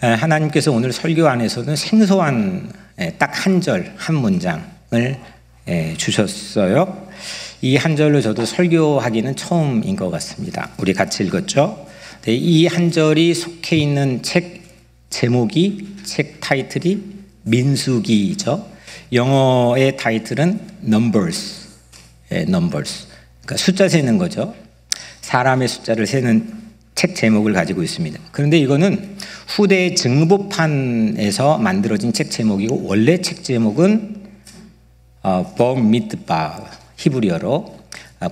하나님께서 오늘 설교 안에서는 생소한 딱 한 절, 한 문장을 주셨어요. 이 한 절로 저도 설교하기는 처음인 것 같습니다. 우리 같이 읽었죠? 이 한 절이 속해 있는 책 제목이, 책 타이틀이 민수기죠. 영어의 타이틀은 Numbers, Numbers. 그러니까 숫자 세는 거죠. 사람의 숫자를 세는 책 제목을 가지고 있습니다. 그런데 이거는 후대 증보판에서 만들어진 책 제목이고, 원래 책 제목은 범미드발, 히브리어로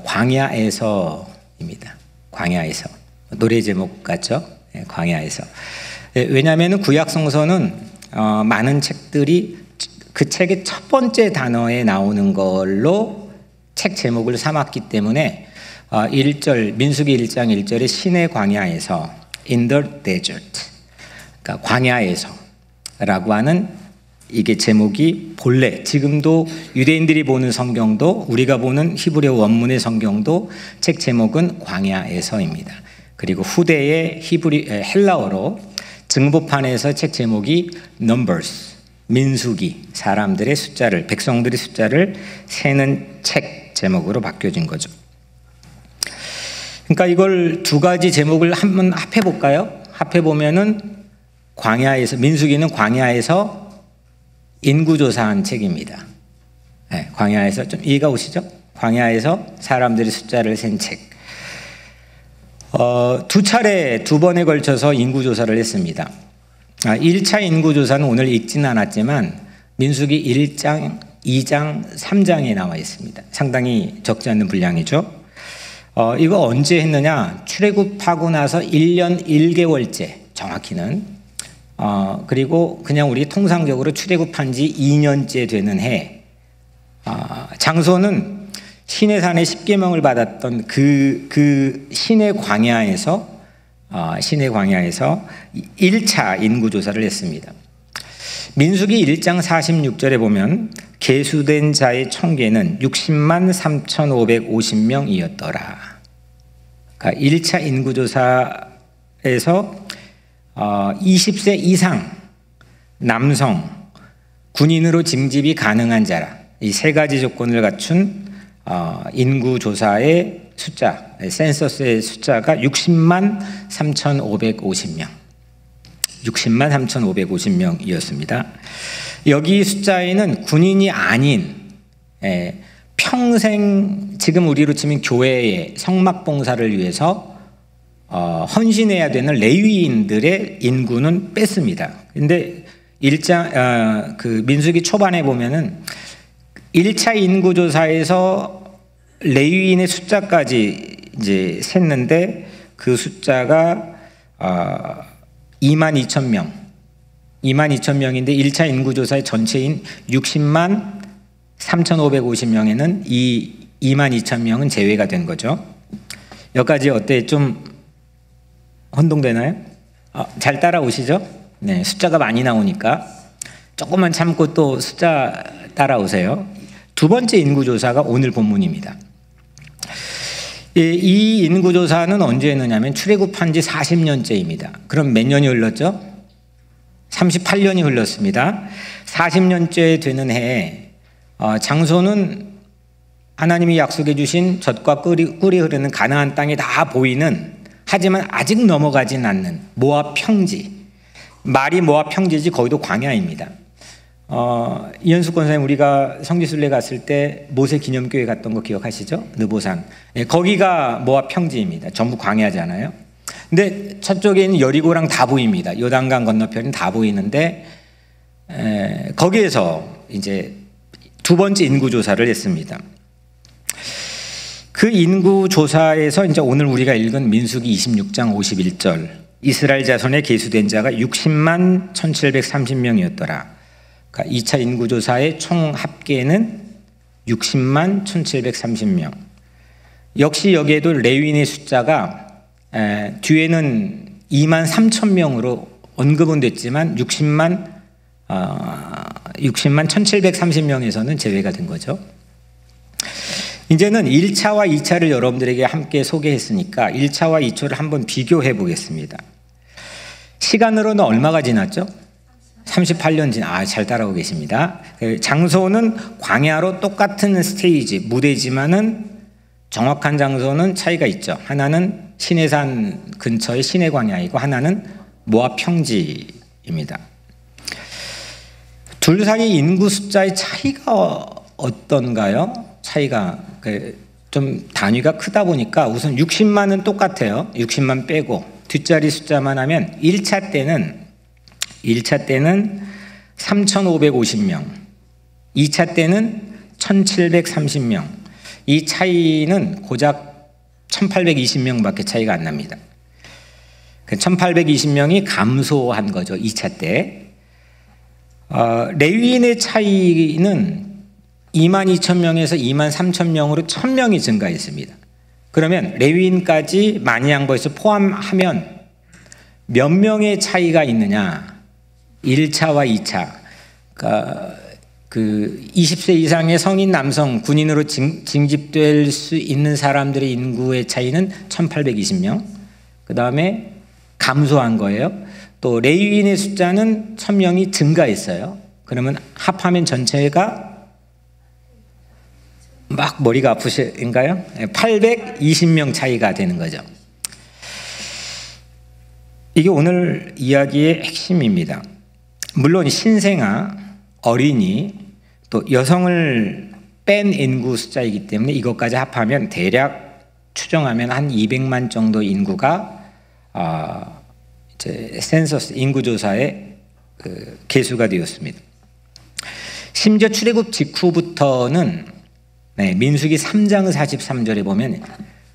광야에서입니다. 광야에서. 노래 제목 같죠? 광야에서. 왜냐하면 구약 성서는 많은 책들이 그 책의 첫 번째 단어에 나오는 걸로 책 제목을 삼았기 때문에 1절, 민수기 1장 1절에 신의 광야에서, in the desert, 그러니까 광야에서 라고 하는 이게 제목이 본래, 지금도 유대인들이 보는 성경도, 우리가 보는 히브리어 원문의 성경도 책 제목은 광야에서입니다. 그리고 후대의 헬라어로 증보판에서 책 제목이 Numbers, 민수기, 사람들의 숫자를, 백성들의 숫자를 세는 책 제목으로 바뀌어진 거죠. 그러니까 이걸 두 가지 제목을 한번 합해 볼까요? 합해 보면은 광야에서, 민수기는 광야에서 인구조사한 책입니다. 광야에서, 좀 이해가 오시죠? 광야에서 사람들의 숫자를 센 책. 두 차례, 두 번에 걸쳐서 인구조사를 했습니다. 1차 인구조사는 오늘 읽지는 않았지만 민수기 1장, 2장, 3장에 나와 있습니다. 상당히 적지 않는 분량이죠. 이거 언제 했느냐? 출애굽하고 나서 1년 1개월째, 정확히는. 그리고 그냥 우리 통상적으로 출애굽한 지 2년째 되는 해. 장소는 시내산에 십계명을 받았던 그 시내 광야에서 1차 인구조사를 했습니다. 민수기 1장 46절에 보면 계수된 자의 총계는 60만 3,550명이었더라. 그러니까 1차 인구조사에서 20세 이상 남성, 군인으로 징집이 가능한 자라, 이 세 가지 조건을 갖춘 인구조사의 숫자, 센서스의 숫자가 60만 3,550명. 60만 3,550명이었습니다. 여기 숫자에는 군인이 아닌 평생, 지금 우리로 치면 교회의 성막봉사를 위해서 헌신해야 되는 레위인들의 인구는 뺐습니다. 근데 그 민수기 초반에 보면은 1차 인구조사에서 레위인의 숫자까지 이제 셌는데 그 숫자가 22,000명. 22,000명인데 1차 인구조사의 전체인 60만 3,550명에는 이 22,000명은 제외가 된 거죠. 여기까지 어때? 좀 혼동되나요? 잘 따라오시죠? 네, 숫자가 많이 나오니까 조금만 참고 또 숫자 따라오세요. 두 번째 인구조사가 오늘 본문입니다. 이 인구조사는 언제 했느냐면 출애굽한 지 40년째입니다. 그럼 몇 년이 흘렀죠? 38년이 흘렀습니다. 40년째 되는 해에 장소는 하나님이 약속해 주신 젖과 꿀이 흐르는 가나안 땅이 다 보이는, 하지만 아직 넘어가진 않는 모압 평지. 말이 모압 평지지 거기도 광야입니다. 이현숙 권사님, 우리가 성지순례 갔을 때 모세 기념교회 갔던 거 기억하시죠? 느보산. 거기가 모압 평지입니다. 전부 광야잖아요. 근데 저쪽에는 여리고랑 다 보입니다. 요단강 건너편은 다 보이는데 거기에서 이제 두 번째 인구조사를 했습니다. 그 인구조사에서 이제 오늘 우리가 읽은 민수기 26장 51절, 이스라엘 자손의 계수된 자가 60만 1,730명이었더라. 그러니까 2차 인구조사의 총 합계는 60만 1,730명. 역시 여기에도 레위인의 숫자가 뒤에는 2만 3천 명으로 언급은 됐지만 60만 1,730명에서는 제외가 된 거죠. 이제는 1차와 2차를 여러분들에게 함께 소개했으니까 1차와 2차를 한번 비교해 보겠습니다. 시간으로는 얼마가 지났죠? 38년 잘 따라오고 계십니다. 장소는 광야로 똑같은 스테이지, 무대지만은 정확한 장소는 차이가 있죠. 하나는 시내산 근처의 시내 광야이고 하나는 모압 평지입니다. 둘 사이 인구 숫자의 차이가 어떤가요? 차이가 좀 단위가 크다 보니까 우선 60만은 똑같아요. 60만 빼고 뒷자리 숫자만 하면 1차 때는 3,550명, 2차 때는 1,730명. 이 차이는 고작 1,820명밖에 차이가 안 납니다. 1,820명이 감소한 거죠. 2차 때. 레위인의 차이는 22,000명에서 23,000명으로 1,000명이 증가했습니다. 그러면 레위인까지 많이 한 것을 포함하면 몇 명의 차이가 있느냐? 1차와 2차. 그러니까 그 20세 이상의 성인 남성 군인으로 징집될 수 있는 사람들의 인구의 차이는 1,820명. 그 다음에 감소한 거예요. 또 레위인의 숫자는 1,000명이 증가했어요. 그러면 합하면 전체가 막 머리가 아프신가요? 820명 차이가 되는 거죠. 이게 오늘 이야기의 핵심입니다. 물론 신생아, 어린이, 또 여성을 뺀 인구 숫자이기 때문에 이것까지 합하면 대략 추정하면 한 200만 정도 인구가 이제 센서스 인구조사의 개수가 되었습니다. 심지어 출애굽 직후부터는 민수기 3장 43절에 보면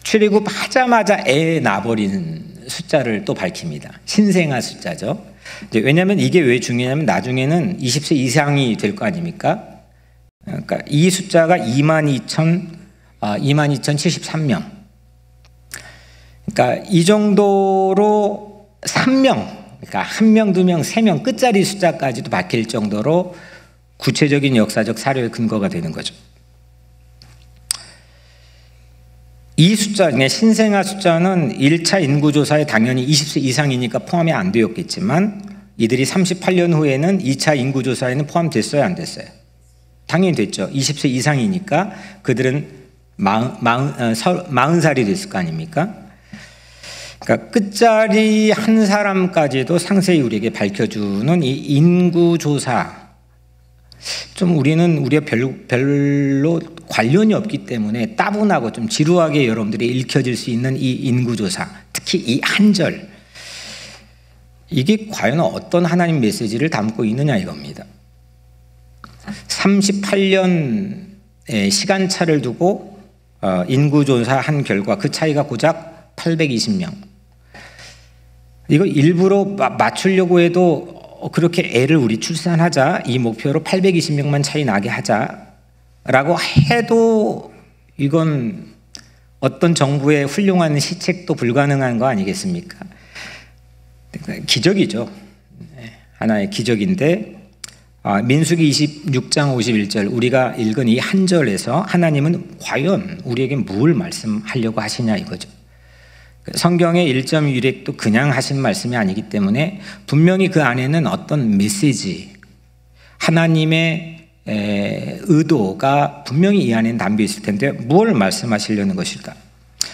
출애굽하자마자 애 낳아버린 숫자를 또 밝힙니다. 신생아 숫자죠. 왜냐하면 이게 왜 중요하냐면 나중에는 20세 이상이 될 거 아닙니까? 그러니까 이 숫자가 22,073명. 그러니까 이 정도로 3명, 그러니까 1명, 2명, 3명 끝자리 숫자까지도 밝힐 정도로 구체적인 역사적 사료의 근거가 되는 거죠. 이 숫자, 신생아 숫자는 1차 인구조사에 당연히 20세 이상이니까 포함이 안 되었겠지만 이들이 38년 후에는 2차 인구조사에는 포함됐어요, 안 됐어요? 당연히 됐죠. 20세 이상이니까 그들은 40살이 됐을 거 아닙니까? 그러니까 끝자리 한 사람까지도 상세히 우리에게 밝혀주는 이 인구조사, 좀 우리가 별로 관련이 없기 때문에 따분하고 좀 지루하게 여러분들이 읽혀질 수 있는 이 인구조사, 특히 이 한 절, 이게 과연 어떤 하나님 메시지를 담고 있느냐 이겁니다. 38년의 시간차를 두고 인구조사한 결과 그 차이가 고작 820명. 이거 일부러 맞추려고 해도 그렇게 애를 우리 출산하자, 이 목표로 820명만 차이 나게 하자라고 해도 이건 어떤 정부의 훌륭한 시책도 불가능한 거 아니겠습니까? 기적이죠. 하나의 기적인데 민수기 26장 51절 우리가 읽은 이 한 절에서 하나님은 과연 우리에게 뭘 말씀하려고 하시냐 이거죠. 성경의 1.1획도 그냥 하신 말씀이 아니기 때문에 분명히 그 안에는 어떤 메시지, 하나님의 의도가 분명히 이 안에 담겨 있을 텐데 뭘 말씀하시려는 것일까?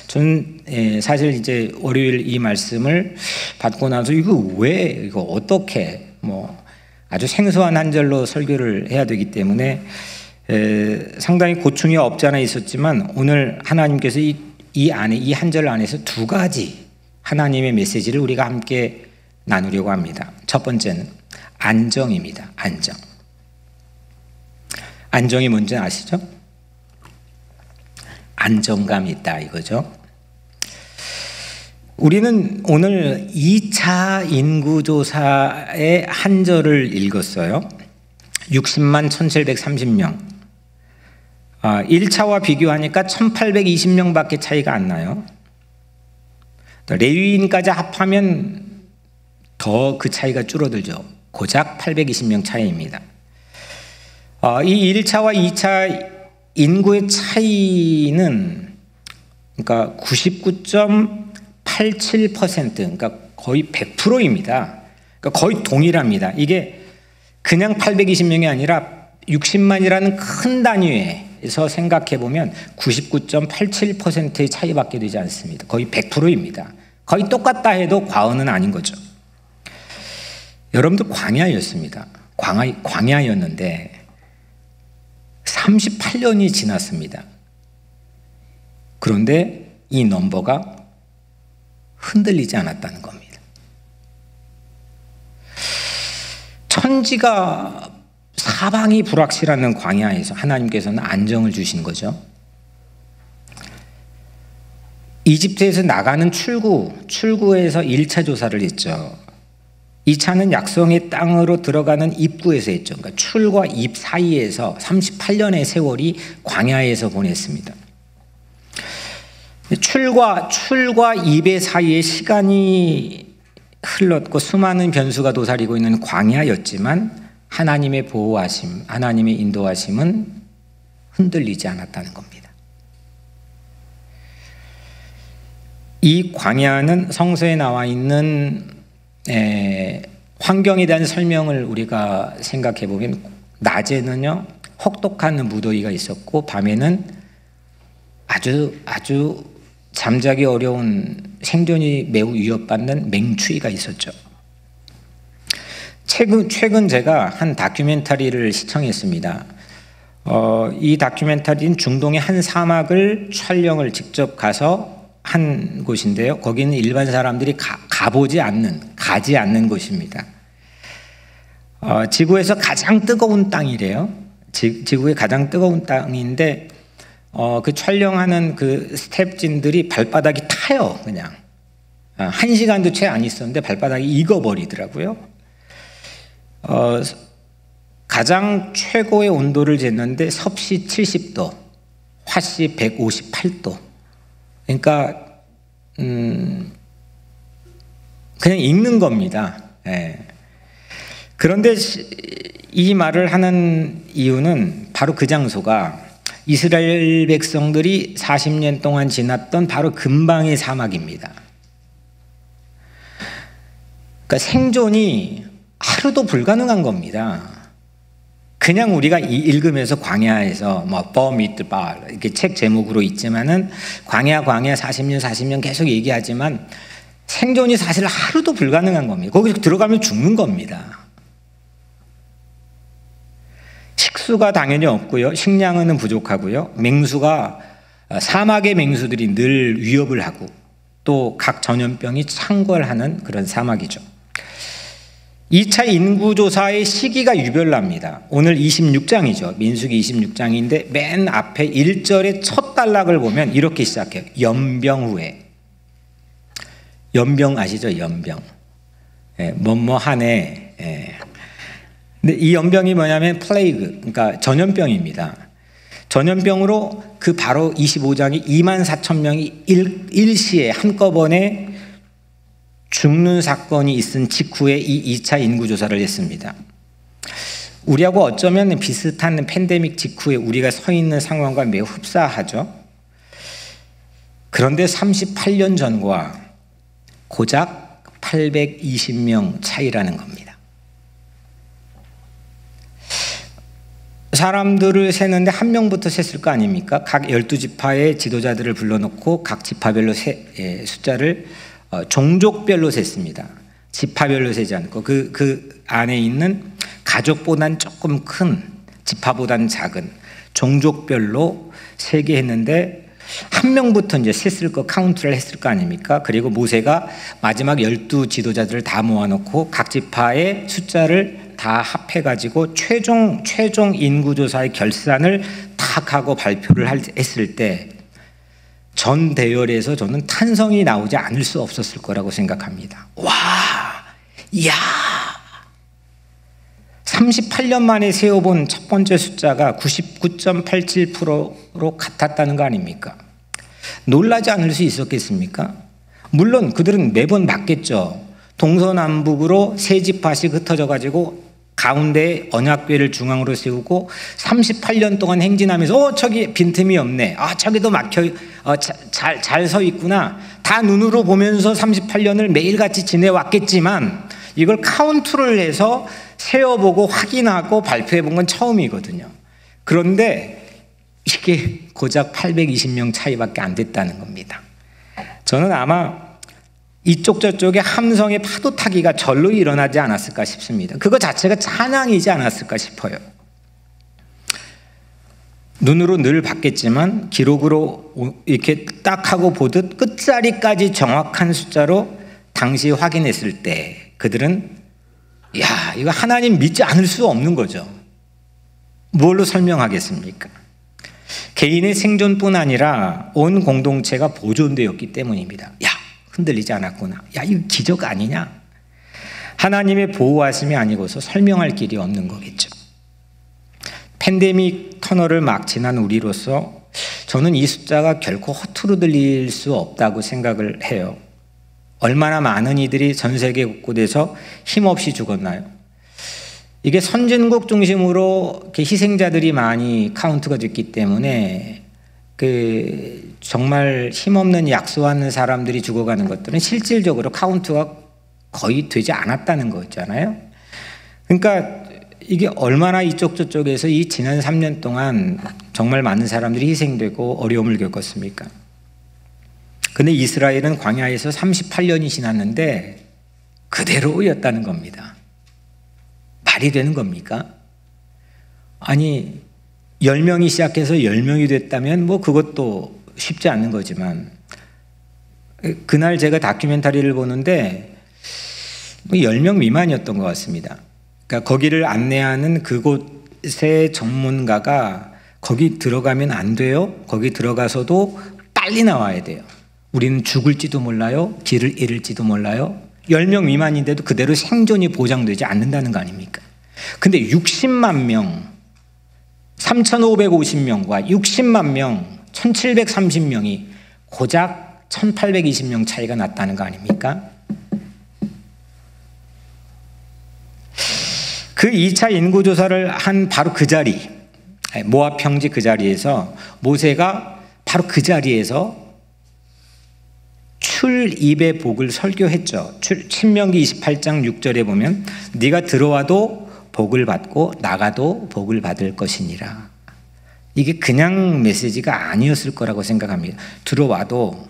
저는 사실 이제 월요일 이 말씀을 받고 나서 이거 어떻게 아주 생소한 한 절로 설교를 해야 되기 때문에 상당히 고충이 없지 않아 있었지만 오늘 하나님께서 이 안에 이 한 절 안에서 두 가지 하나님의 메시지를 우리가 함께 나누려고 합니다. 첫 번째는 안정입니다. 안정. 안정이 뭔지 아시죠? 안정감이 있다 이거죠. 우리는 오늘 2차 인구조사의 한 절을 읽었어요. 60만 1730명. 1차와 비교하니까 1820명밖에 차이가 안 나요. 레위인까지 합하면 더 그 차이가 줄어들죠. 고작 820명 차이입니다. 이 1차와 2차 인구의 차이는 그러니까 99.87%, 그러니까 거의 100%입니다. 그러니까 거의 동일합니다. 이게 그냥 820명이 아니라 60만이라는 큰 단위에서 생각해 보면 99.87%의 차이밖에 되지 않습니다. 거의 100%입니다. 거의 똑같다 해도 과언은 아닌 거죠. 여러분들 광야였습니다. 광야였는데 38년이 지났습니다. 그런데 이 넘버가 흔들리지 않았다는 겁니다. 천지가 사방이 불확실한 광야에서 하나님께서는 안정을 주신 거죠. 이집트에서 나가는 출구에서 1차 조사를 했죠. 2차는 약속의 땅으로 들어가는 입구에서 했죠. 그러니까 출과 입 사이에서 38년의 세월이 광야에서 보냈습니다. 출과 입의 사이에 시간이 흘렀고 수많은 변수가 도사리고 있는 광야였지만 하나님의 보호하심, 하나님의 인도하심은 흔들리지 않았다는 겁니다. 이 광야는 성서에 나와 있는 환경에 대한 설명을 우리가 생각해 보면 낮에는요 혹독한 무더위가 있었고 밤에는 아주 잠자기 어려운 생존이 매우 위협받는 맹추위가 있었죠. 최근 제가 한 다큐멘터리를 시청했습니다. 이 다큐멘터리는 중동의 한 사막을 촬영을 직접 가서 한 곳인데요. 거기는 일반 사람들이 가지 않는 곳입니다. 지구에서 가장 뜨거운 땅이래요. 지구의 가장 뜨거운 땅인데 그 촬영하는 그 스태프진들이 발바닥이 타요. 그냥 1시간도 채 안 있었는데 발바닥이 익어버리더라고요. 가장 최고의 온도를 쟀는데 섭씨 70도, 화씨 158도. 그러니까 그냥 익는 겁니다. 예. 그런데 이 말을 하는 이유는 바로 그 장소가 이스라엘 백성들이 40년 동안 지났던 바로 근방의 사막입니다. 그러니까 생존이 하루도 불가능한 겁니다. 그냥 우리가 읽으면서 광야에서 버미트발 이렇게 책 제목으로 있지만은 광야 40년 계속 얘기하지만 생존이 사실 하루도 불가능한 겁니다. 거기서 들어가면 죽는 겁니다. 식수가 당연히 없고요. 식량은 부족하고요. 맹수가 사막의 맹수들이 늘 위협을 하고 또 각 전염병이 창궐하는 그런 사막이죠. 2차 인구조사의 시기가 유별납니다. 오늘 26장이죠. 민수기 26장인데 맨 앞에 1절의 첫 단락을 보면 이렇게 시작해요. 연병 후에. 연병 아시죠? 연병. 뭐하네. 근데 이 연병이 뭐냐면 플레이그, 그러니까 전염병입니다. 전염병으로 그 바로 25장이 24,000명이 일시에 한꺼번에 죽는 사건이 있은 직후에 이 2차 인구조사를 했습니다. 우리하고 어쩌면 비슷한 팬데믹 직후에 우리가 서 있는 상황과 매우 흡사하죠. 그런데 38년 전과 고작 820명 차이라는 겁니다. 사람들을 세는데 한 명부터 셌을 거 아닙니까? 각 12지파의 지도자들을 불러놓고 각 지파별로 숫자를 종족별로 셌습니다. 지파별로 세지 않고 그 안에 있는 가족보단 조금 큰, 지파보단 작은 종족별로 세게 했는데 한 명부터 이제 셌을 거 카운트를 했을 거 아닙니까? 그리고 모세가 마지막 12 지도자들을 다 모아놓고 각 지파의 숫자를 다 합해가지고 최종 인구조사의 결산을 탁 하고 발표를 했을 때 전 대열에서 저는 탄성이 나오지 않을 수 없었을 거라고 생각합니다. 와, 이야, 38년 만에 세어본 첫 번째 숫자가 99.87%로 같았다는 거 아닙니까? 놀라지 않을 수 있었겠습니까? 물론 그들은 매번 맞겠죠. 동서남북으로 세 지파씩 흩어져 가지고 가운데 언약궤를 중앙으로 세우고 38년 동안 행진하면서 저기 빈틈이 없네. 저기도 막혀 잘 서 있구나. 다 눈으로 보면서 38년을 매일같이 지내왔겠지만 이걸 카운트를 해서 세어보고 확인하고 발표해본 건 처음이거든요. 그런데 이게 고작 820명 차이밖에 안 됐다는 겁니다. 저는 아마 이쪽 저쪽에 함성의 파도 타기가 절로 일어나지 않았을까 싶습니다. 그거 자체가 찬양이지 않았을까 싶어요. 눈으로 늘 봤겠지만 기록으로 이렇게 딱 하고 보듯 끝자리까지 정확한 숫자로 당시 확인했을 때 그들은 야, 이거 하나님 믿지 않을 수 없는 거죠. 뭘로 설명하겠습니까? 개인의 생존뿐 아니라 온 공동체가 보존되었기 때문입니다. 야, 흔들리지 않았구나. 야, 이거 기적 아니냐? 하나님의 보호하심이 아니고서 설명할 길이 없는 거겠죠. 팬데믹 터널을 막 지난 우리로서 저는 이 숫자가 결코 허투루 들릴 수 없다고 생각을 해요. 얼마나 많은 이들이 전 세계 곳곳에서 힘없이 죽었나요? 이게 선진국 중심으로 이렇게 희생자들이 많이 카운트가 됐기 때문에 정말 힘없는 약소하는 사람들이 죽어가는 것들은 실질적으로 카운트가 거의 되지 않았다는 거잖아요. 그러니까 이게 얼마나 이쪽 저쪽에서 이 지난 3년 동안 정말 많은 사람들이 희생되고 어려움을 겪었습니까? 근데 이스라엘은 광야에서 38년이 지났는데 그대로였다는 겁니다. 말이 되는 겁니까? 아니 10명이 시작해서 10명이 됐다면 뭐 그것도 쉽지 않는 거지만 그날 제가 다큐멘터리를 보는데 10명 미만이었던 것 같습니다. 그러니까 거기를 안내하는 그곳의 전문가가 거기 들어가면 안 돼요. 거기 들어가서도 빨리 나와야 돼요. 우리는 죽을지도 몰라요. 길을 잃을지도 몰라요. 10명 미만인데도 그대로 생존이 보장되지 않는다는 거 아닙니까? 근데 60만 명, 3,550명과 60만 명, 1,730명이 고작 1,820명 차이가 났다는 거 아닙니까? 그 2차 인구조사를 한 바로 그 자리, 모압 평지 그 자리에서 모세가 바로 그 자리에서 출입의 복을 설교했죠. 신명기 28장 6절에 보면 네가 들어와도 복을 받고 나가도 복을 받을 것이니라. 이게 그냥 메시지가 아니었을 거라고 생각합니다. 들어와도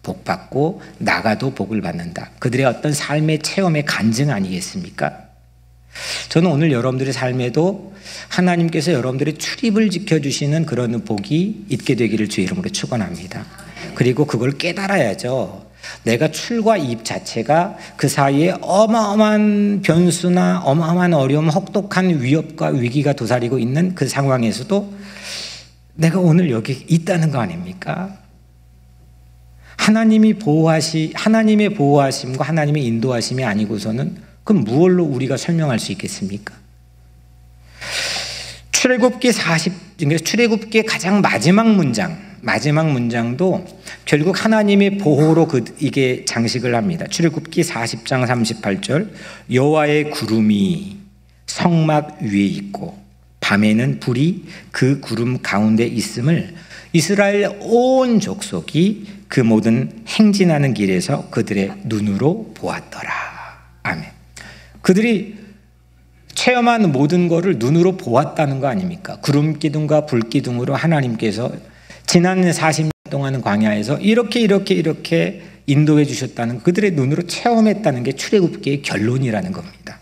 복 받고 나가도 복을 받는다. 그들의 어떤 삶의 체험의 간증 아니겠습니까? 저는 오늘 여러분들의 삶에도 하나님께서 여러분들의 출입을 지켜주시는 그런 복이 있게 되기를 주의 이름으로 축원합니다. 그리고 그걸 깨달아야죠. 내가 출과 입 자체가 그 사이에 어마어마한 변수나 어마어마한 어려움, 혹독한 위협과 위기가 도사리고 있는 그 상황에서도 내가 오늘 여기 있다는 거 아닙니까? 하나님의 보호하심과 하나님의 인도하심이 아니고서는 그럼 무엇로 우리가 설명할 수 있겠습니까? 출애굽기의 가장 마지막 문장도 결국 하나님의 보호로 이게 장식을 합니다. 출애굽기 40장 38절 여호와의 구름이 성막 위에 있고 밤에는 불이 그 구름 가운데 있음을 이스라엘 온 족속이 그 모든 행진하는 길에서 그들의 눈으로 보았더라. 아멘. 그들이 체험한 모든 것을 눈으로 보았다는 거 아닙니까? 구름 기둥과 불 기둥으로 하나님께서 지난 40년 동안 광야에서 이렇게 인도해 주셨다는 그들의 눈으로 체험했다는 게 출애굽기의 결론이라는 겁니다.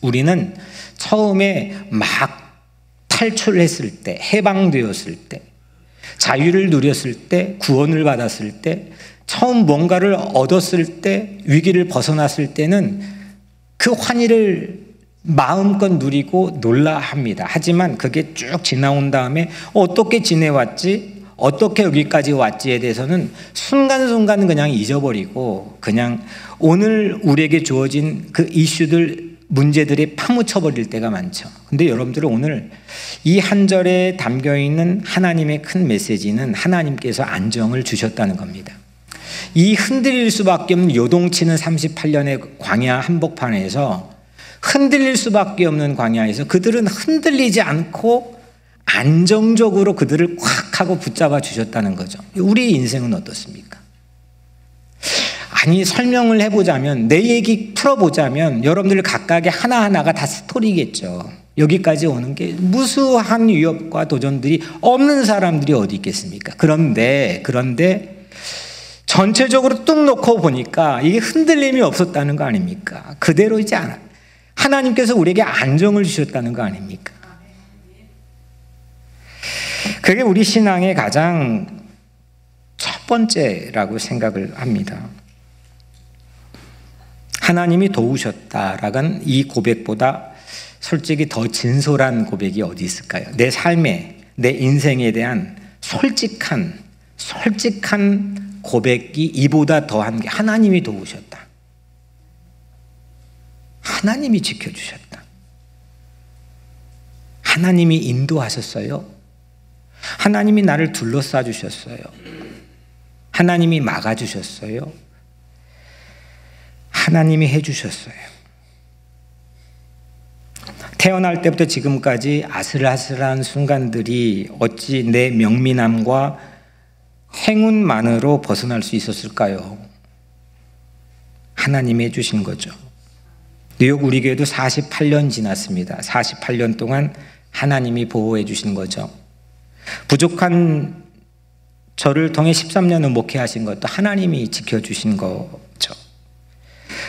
우리는 처음에 막 탈출했을 때, 해방되었을 때, 자유를 누렸을 때, 구원을 받았을 때, 처음 뭔가를 얻었을 때, 위기를 벗어났을 때는 그 환희를 마음껏 누리고 놀라합니다. 하지만 그게 쭉 지나온 다음에 어떻게 지내왔지? 어떻게 여기까지 왔지에 대해서는 순간순간 그냥 잊어버리고 그냥 오늘 우리에게 주어진 그 이슈들, 문제들이 파묻혀버릴 때가 많죠. 근데 여러분들은 오늘 이 한 절에 담겨있는 하나님의 큰 메시지는 하나님께서 안정을 주셨다는 겁니다. 이 흔들릴 수밖에 없는 요동치는 38년의 광야 한복판에서 흔들릴 수밖에 없는 광야에서 그들은 흔들리지 않고 안정적으로 그들을 꽉 하고 붙잡아 주셨다는 거죠. 우리 인생은 어떻습니까? 간이 설명을 해보자면, 내 얘기 풀어보자면 여러분들 각각의 하나하나가 다 스토리겠죠. 여기까지 오는 게 무수한 위협과 도전들이 없는 사람들이 어디 있겠습니까? 그런데 전체적으로 뚝 놓고 보니까 이게 흔들림이 없었다는 거 아닙니까? 그대로이지 않아. 하나님께서 우리에게 안정을 주셨다는 거 아닙니까? 그게 우리 신앙의 가장 첫 번째라고 생각을 합니다. 하나님이 도우셨다라는 이 고백보다 솔직히 더 진솔한 고백이 어디 있을까요? 내 삶에, 내 인생에 대한 솔직한 고백이 이보다 더한 게 하나님이 도우셨다. 하나님이 지켜주셨다. 하나님이 인도하셨어요. 하나님이 나를 둘러싸 주셨어요. 하나님이 막아주셨어요. 하나님이 해주셨어요. 태어날 때부터 지금까지 아슬아슬한 순간들이 어찌 내 명민함과 행운만으로 벗어날 수 있었을까요? 하나님이 해주신 거죠. 뉴욕 우리 교회도 48년 지났습니다. 48년 동안 하나님이 보호해 주신 거죠. 부족한 저를 통해 13년을 목회하신 것도 하나님이 지켜주신 거죠.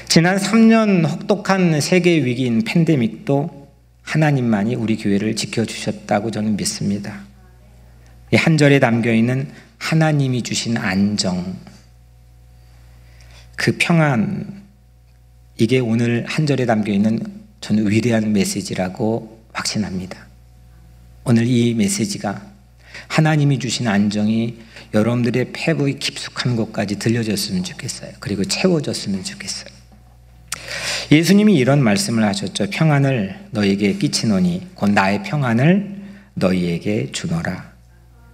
지난 3년 혹독한 세계 위기인 팬데믹도 하나님만이 우리 교회를 지켜주셨다고 저는 믿습니다. 이 한 절에 담겨있는 하나님이 주신 안정, 그 평안, 이게 오늘 한 절에 담겨있는 저는 위대한 메시지라고 확신합니다. 오늘 이 메시지가 하나님이 주신 안정이 여러분들의 폐부의 깊숙한 곳까지 들려졌으면 좋겠어요. 그리고 채워졌으면 좋겠어요. 예수님이 이런 말씀을 하셨죠. 평안을 너희에게 끼치노니 곧 나의 평안을 너희에게 주노라.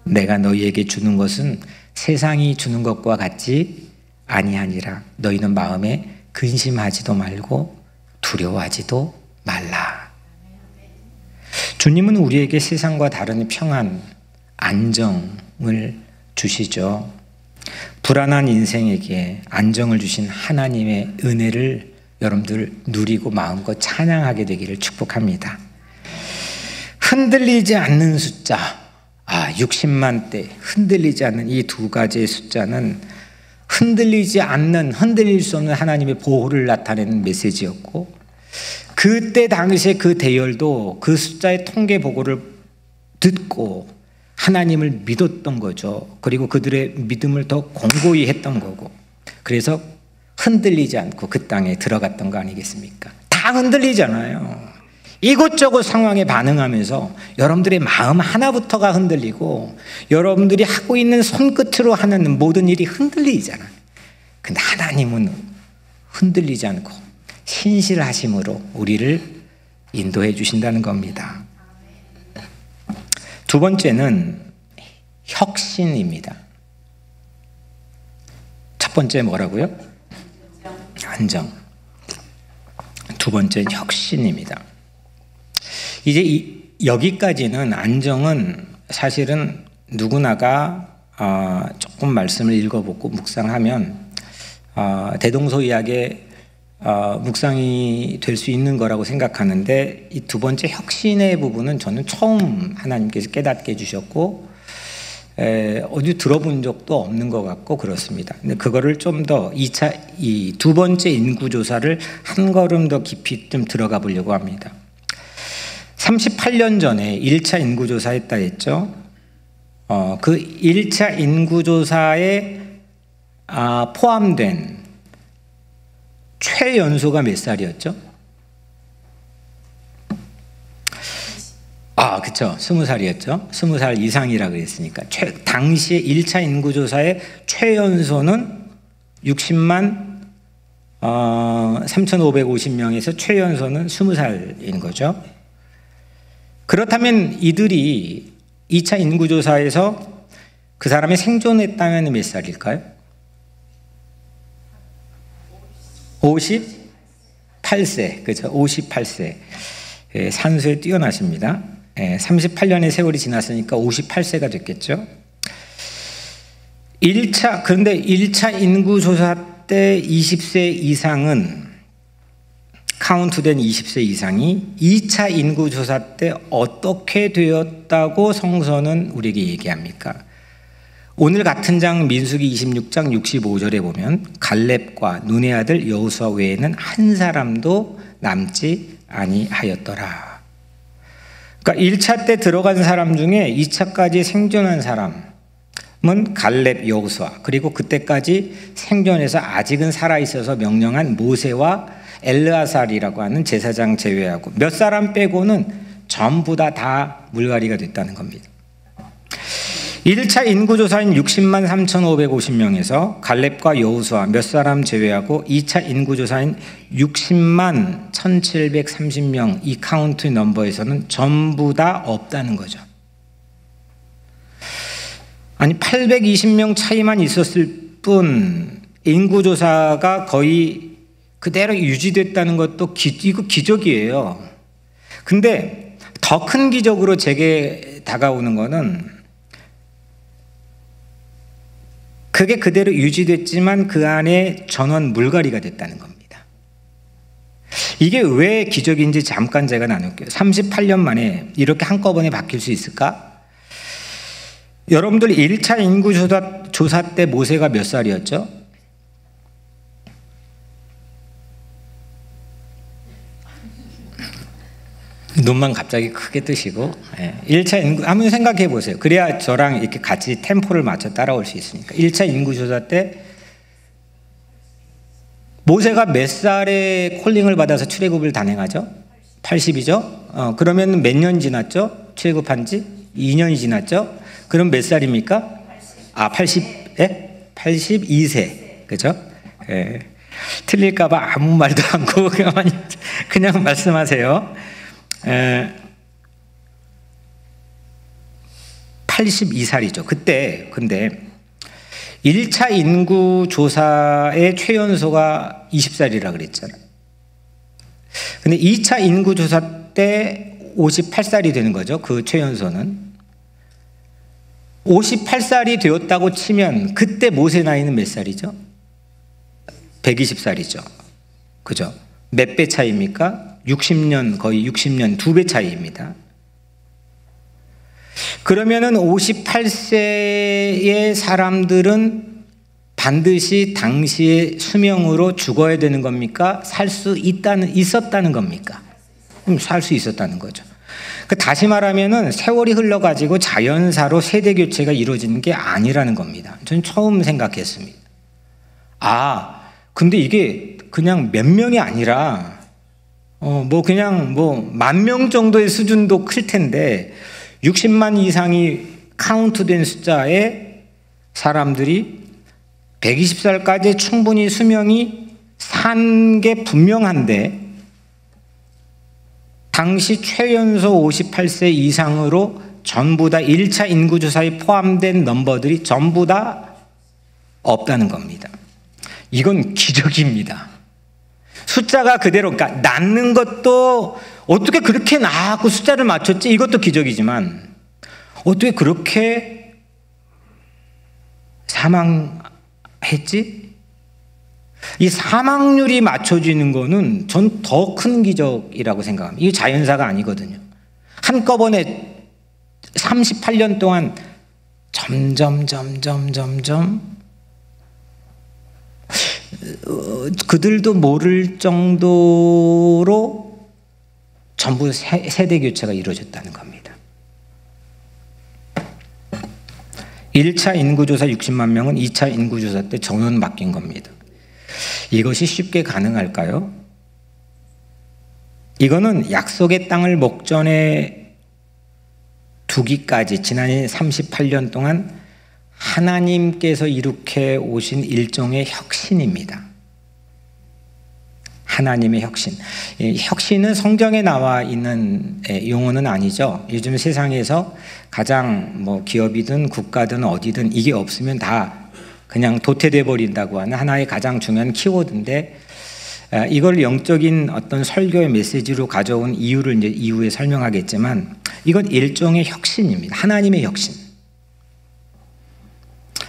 내가 너희에게 주는 것은 세상이 주는 것과 같지 아니하니라. 너희는 마음에 근심하지도 말고 두려워하지도 말라. 주님은 우리에게 세상과 다른 평안, 안정을 주시죠. 불안한 인생에게 안정을 주신 하나님의 은혜를 여러분들 누리고 마음껏 찬양하게 되기를 축복합니다. 흔들리지 않는 숫자, 60만 대, 흔들리지 않는 이 두 가지의 숫자는 흔들릴 수 없는 하나님의 보호를 나타내는 메시지였고, 그때 당시에 그 대열도 그 숫자의 통계 보고를 듣고 하나님을 믿었던 거죠. 그리고 그들의 믿음을 더 공고히 했던 거고, 그래서 흔들리지 않고 그 땅에 들어갔던 거 아니겠습니까? 다 흔들리잖아요. 이곳저곳 상황에 반응하면서 여러분들의 마음 하나부터가 흔들리고 여러분들이 하고 있는 손끝으로 하는 모든 일이 흔들리잖아요. 근데 하나님은 흔들리지 않고 신실하심으로 우리를 인도해 주신다는 겁니다. 두 번째는 혁신입니다. 첫 번째 뭐라고요? 안정. 두 번째는 혁신입니다. 이제 여기까지는 안정은 사실은 누구나가 조금 말씀을 읽어보고 묵상하면 대동소이하게 묵상이 될 수 있는 거라고 생각하는데, 이 두 번째 혁신의 부분은 저는 처음 하나님께서 깨닫게 해주셨고 어디 들어본 적도 없는 것 같고 그렇습니다. 근데 그거를 좀 더 이 두 번째 인구조사를 한 걸음 더 깊이 좀 들어가 보려고 합니다. 38년 전에 1차 인구조사 했다 했죠. 그 1차 인구조사에 포함된 최연소가 몇 살이었죠? 그쵸. 20살이었죠. 20살 이상이라 그랬으니까. 당시에 1차 인구조사의 최연소는 60만 3,550명에서 최연소는 20살인 거죠. 그렇다면 이들이 2차 인구조사에서 그 사람이 생존했다면 몇 살일까요? 58세, 그죠? 58세. 산수에 뛰어나십니다. 38년의 세월이 지났으니까 58세가 됐겠죠. 그런데 1차 인구조사 때 20세 이상은 카운트된 20세 이상이 2차 인구조사 때 어떻게 되었다고 성서는 우리에게 얘기합니까? 오늘 같은 장 민수기 26장 65절에 보면 갈렙과 눈의 아들 여호수아 외에는 한 사람도 남지 아니하였더라. 그러니까 1차 때 들어간 사람 중에 2차까지 생존한 사람은 갈렙, 여호수아, 그리고 그때까지 생존해서 아직은 살아있어서 명령한 모세와 엘르아살이라고 하는 제사장 제외하고 몇 사람 빼고는 전부 다 물갈이가 됐다는 겁니다. 1차 인구조사인 60만 3,550명에서 갈렙과 여호수아 몇 사람 제외하고 2차 인구조사인 60만 1,730명 이 카운트 넘버에서는 전부 다 없다는 거죠. 아니 820명 차이만 있었을 뿐 인구조사가 거의 그대로 유지됐다는 것도 이거 기적이에요. 근데 더 큰 기적으로 제게 다가오는 거는 그게 그대로 유지됐지만 그 안에 전원 물갈이가 됐다는 겁니다. 이게 왜 기적인지 잠깐 제가 나눌게요. 38년 만에 이렇게 한꺼번에 바뀔 수 있을까? 여러분들 1차 인구조사 때 모세가 몇 살이었죠? 눈만 갑자기 크게 뜨시고 1차 인구 한번 생각해 보세요. 그래야 저랑 이렇게 같이 템포를 맞춰 따라올 수 있으니까. 1차 인구조사 때 모세가 몇 살에 콜링을 받아서 출애굽을 단행하죠? 80이죠? 그러면 몇 년 지났죠? 출애굽한 지 2년이 지났죠? 그럼 몇 살입니까? 82세. 그죠? 틀릴까 봐 아무 말도 않고 그냥 말씀하세요. 82살이죠. 그때 근데 1차 인구조사의 최연소가 20살이라 그랬잖아요. 근데 2차 인구조사 때 58살이 되는 거죠. 그 최연소는 58살이 되었다고 치면 그때 모세 나이는 몇 살이죠? 120살이죠. 그죠? 몇 배 차이입니까? 60년, 거의 60년 2배 차이입니다. 그러면은 58세의 사람들은 반드시 당시의 수명으로 죽어야 되는 겁니까? 살 수 있었다는 겁니까? 살 수 있었다는 거죠. 다시 말하면은 세월이 흘러가지고 자연사로 세대 교체가 이루어지는 게 아니라는 겁니다. 저는 처음 생각했습니다. 근데 이게 그냥 몇 명이 아니라 그냥 10,000명 정도의 수준도 클 텐데 60만 이상이 카운트된 숫자의 사람들이 120살까지 충분히 수명이 산 게 분명한데 당시 최연소 58세 이상으로 전부 다 1차 인구조사에 포함된 넘버들이 전부 다 없다는 겁니다. 이건 기적입니다. 숫자가 그대로, 그러니까 낳는 것도 어떻게 그렇게 낳고 숫자를 맞췄지? 이것도 기적이지만 어떻게 그렇게 사망했지? 이 사망률이 맞춰지는 거는 전 더 큰 기적이라고 생각합니다. 이게 자연사가 아니거든요. 한꺼번에 38년 동안 점점 그들도 모를 정도로 전부 세대 교체가 이루어졌다는 겁니다. 1차 인구조사 60만 명은 2차 인구조사 때 전원 바뀐 겁니다. 이것이 쉽게 가능할까요? 이거는 약속의 땅을 목전에 두기까지 지난 38년 동안 하나님께서 이룩해 오신 일종의 혁신입니다. 하나님의 혁신. 혁신은 성경에 나와 있는 용어는 아니죠. 요즘 세상에서 가장 기업이든 국가든 어디든 이게 없으면 다 그냥 도태돼 버린다고 하는 하나의 가장 중요한 키워드인데 이걸 영적인 어떤 설교의 메시지로 가져온 이유를 이제 이후에 설명하겠지만 이건 일종의 혁신입니다. 하나님의 혁신.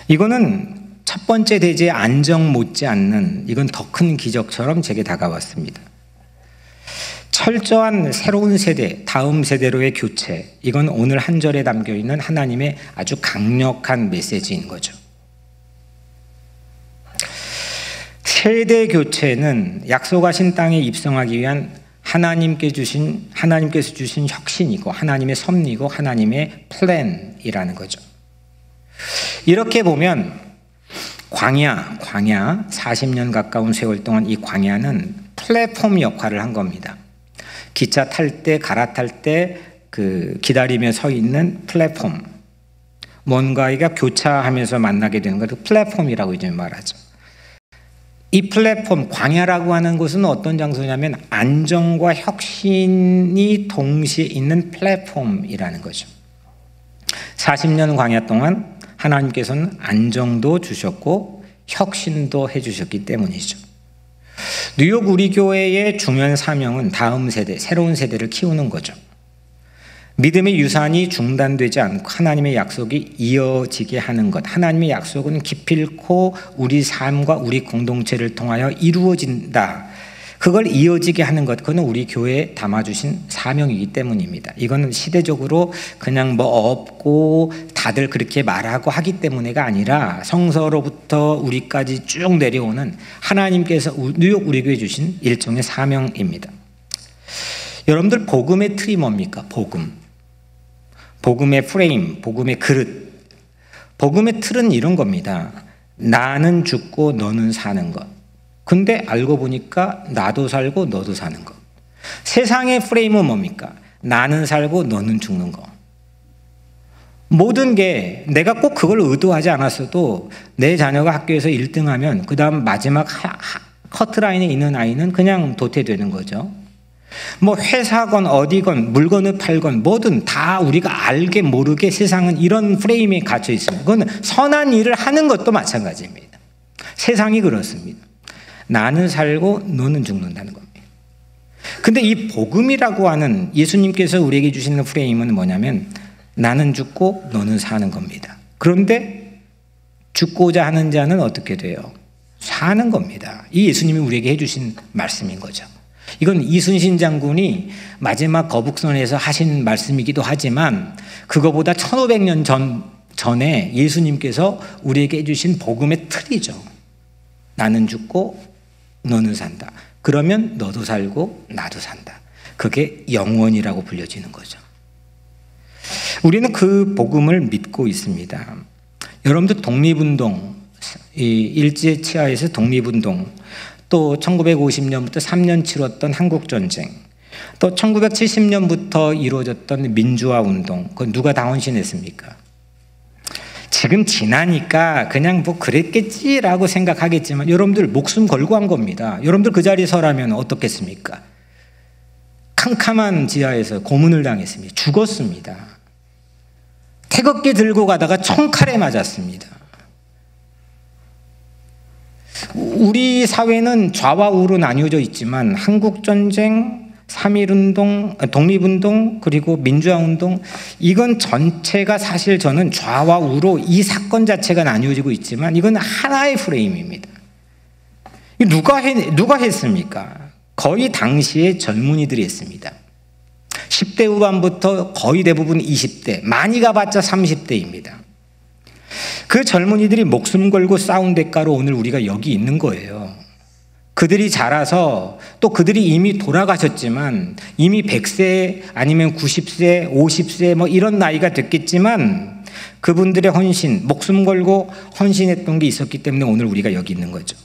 이거는 첫 번째 대제의 안정 못지않는 이건 더 큰 기적처럼 제게 다가왔습니다. 철저한 새로운 세대, 다음 세대로의 교체, 이건 오늘 한 절에 담겨있는 하나님의 아주 강력한 메시지인 거죠. 세대 교체는 약속하신 땅에 입성하기 위한 하나님께서 주신 혁신이고 하나님의 섭리고 하나님의 플랜이라는 거죠. 이렇게 보면 광야 40년 가까운 세월 동안 이 광야는 플랫폼 역할을 한 겁니다. 기차 탈 때 갈아탈 때 그 기다리며 서 있는 플랫폼, 뭔가가 교차하면서 만나게 되는 것, 그 플랫폼이라고 이제 말하죠. 이 플랫폼, 광야라고 하는 곳은 어떤 장소냐면 안정과 혁신이 동시에 있는 플랫폼이라는 거죠. 40년 광야 동안 하나님께서는 안정도 주셨고 혁신도 해주셨기 때문이죠. 뉴욕 우리 교회의 중요한 사명은 다음 세대, 새로운 세대를 키우는 거죠. 믿음의 유산이 중단되지 않고 하나님의 약속이 이어지게 하는 것. 하나님의 약속은 기필코 우리 삶과 우리 공동체를 통하여 이루어진다. 그걸 이어지게 하는 것, 그건 우리 교회에 담아주신 사명이기 때문입니다. 이거는 시대적으로 그냥 뭐 없고 다들 그렇게 말하고 하기 때문에가 아니라 성서로부터 우리까지 쭉 내려오는 하나님께서 뉴욕 우리 교회에 주신 일종의 사명입니다. 여러분들 복음의 틀이 뭡니까? 복음의 프레임, 복음의 그릇. 복음의 틀은 이런 겁니다. 나는 죽고 너는 사는 것. 근데 알고 보니까 나도 살고 너도 사는 것. 세상의 프레임은 뭡니까? 나는 살고 너는 죽는 것. 모든 게 내가 꼭 그걸 의도하지 않았어도 내 자녀가 학교에서 1등하면 그 다음 마지막 커트라인에 있는 아이는 그냥 도태되는 거죠. 뭐 회사건 어디건 물건을 팔건 뭐든 다 우리가 알게 모르게 세상은 이런 프레임에 갇혀 있습니다. 그건 선한 일을 하는 것도 마찬가지입니다. 세상이 그렇습니다. 나는 살고 너는 죽는다는 겁니다. 근데 이 복음이라고 하는 예수님께서 우리에게 주시는 프레임은 뭐냐면 나는 죽고 너는 사는 겁니다. 그런데 죽고자 하는 자는 어떻게 돼요? 사는 겁니다. 이 예수님이 우리에게 해주신 말씀인 거죠. 이건 이순신 장군이 마지막 거북선에서 하신 말씀이기도 하지만 그거보다 1500년 전에 예수님께서 우리에게 해주신 복음의 틀이죠. 나는 죽고 너는 산다. 그러면 너도 살고 나도 산다. 그게 영원이라고 불려지는 거죠. 우리는 그 복음을 믿고 있습니다. 여러분들 독립운동, 일제 치하에서 독립운동, 또 1950년부터 3년 치렀던 한국전쟁, 또 1970년부터 이루어졌던 민주화운동, 그건 누가 다 헌신했습니까? 지금 지나니까 그냥 뭐 그랬겠지라고 생각하겠지만 여러분들 목숨 걸고 한 겁니다. 여러분들 그 자리에 서라면 어떻겠습니까? 캄캄한 지하에서 고문을 당했습니다. 죽었습니다. 태극기 들고 가다가 총칼에 맞았습니다. 우리 사회는 좌와 우로 나뉘어져 있지만 한국전쟁, 3.1운동, 독립운동, 그리고 민주화운동, 이건 전체가 사실 저는 좌와 우로 이 사건 자체가 나뉘어지고 있지만 이건 하나의 프레임입니다. 누가 했습니까? 거의 당시의 젊은이들이 했습니다. 10대 후반부터 거의 대부분 20대, 많이 가봤자 30대입니다. 그 젊은이들이 목숨 걸고 싸운 대가로 오늘 우리가 여기 있는 거예요. 그들이 자라서 또 그들이 이미 돌아가셨지만 이미 100세 아니면 90세, 50세 뭐 이런 나이가 됐겠지만 그분들의 헌신, 목숨 걸고 헌신했던 게 있었기 때문에 오늘 우리가 여기 있는 거죠.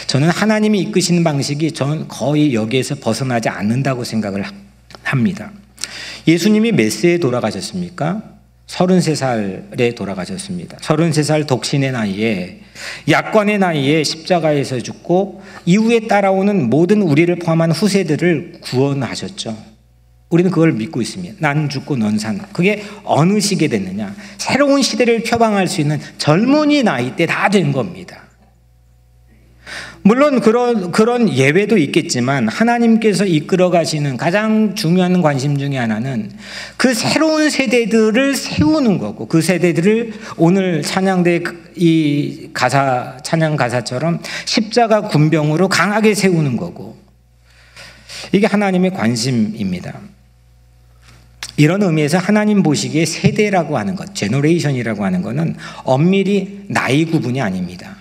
저는 하나님이 이끄시는 방식이 저는 거의 여기에서 벗어나지 않는다고 생각을 합니다. 예수님이 몇 세에 돌아가셨습니까? 33살에 돌아가셨습니다. 33살 독신의 나이에, 약관의 나이에 십자가에서 죽고 이후에 따라오는 모든 우리를 포함한 후세들을 구원하셨죠. 우리는 그걸 믿고 있습니다. 난 죽고 넌 산다. 그게 어느 시기에 됐느냐? 새로운 시대를 표방할 수 있는 젊은이 나이 때 다 된 겁니다. 물론 그런 예외도 있겠지만 하나님께서 이끌어 가시는 가장 중요한 관심 중에 하나는 그 새로운 세대들을 세우는 거고, 그 세대들을 오늘 찬양대 이 찬양 가사처럼 십자가 군병으로 강하게 세우는 거고, 이게 하나님의 관심입니다. 이런 의미에서 하나님 보시기에 세대라고 하는 것, 제너레이션이라고 하는 것은 엄밀히 나이 구분이 아닙니다.